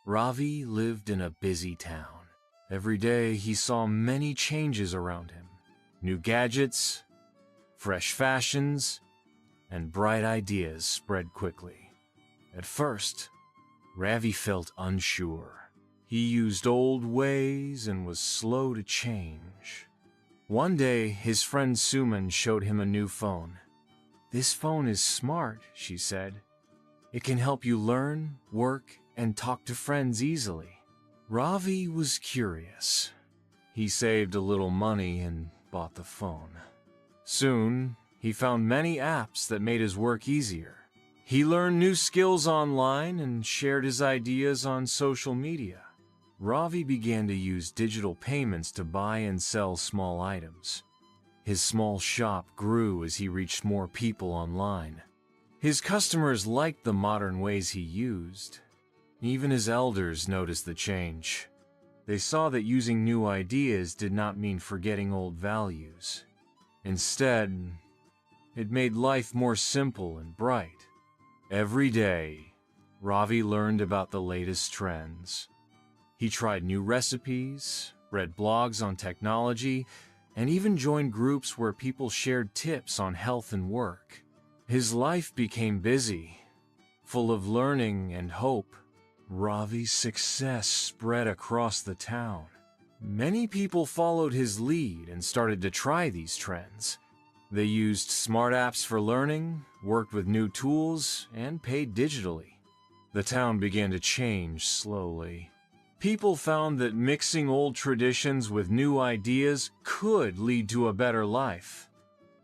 Ravi lived in a busy town. Every day he saw many changes around him. New gadgets, fresh fashions, and bright ideas spread quickly. At first, Ravi felt unsure. He used old ways and was slow to change. One day, his friend Suman showed him a new phone. "This phone is smart," she said. "It can help you learn, work, and talk to friends easily." Ravi was curious. He saved a little money and bought the phone. Soon, he found many apps that made his work easier. He learned new skills online and shared his ideas on social media. Ravi began to use digital payments to buy and sell small items. His small shop grew as he reached more people online. His customers liked the modern ways he used. Even his elders noticed the change. They saw that using new ideas did not mean forgetting old values. Instead, it made life more simple and bright. Every day, Ravi learned about the latest trends. He tried new recipes, read blogs on technology, and even joined groups where people shared tips on health and work. His life became busy, full of learning and hope. Ravi's success spread across the town. Many people followed his lead and started to try these trends. They used smart apps for learning, worked with new tools, and paid digitally. The town began to change slowly. People found that mixing old traditions with new ideas could lead to a better life.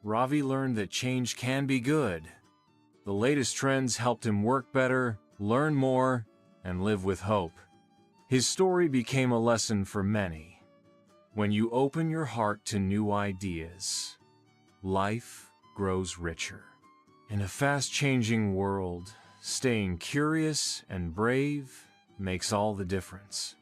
Ravi learned that change can be good. The latest trends helped him work better, learn more, and live with hope. His story became a lesson for many. When you open your heart to new ideas, life grows richer. In a fast-changing world, staying curious and brave makes all the difference.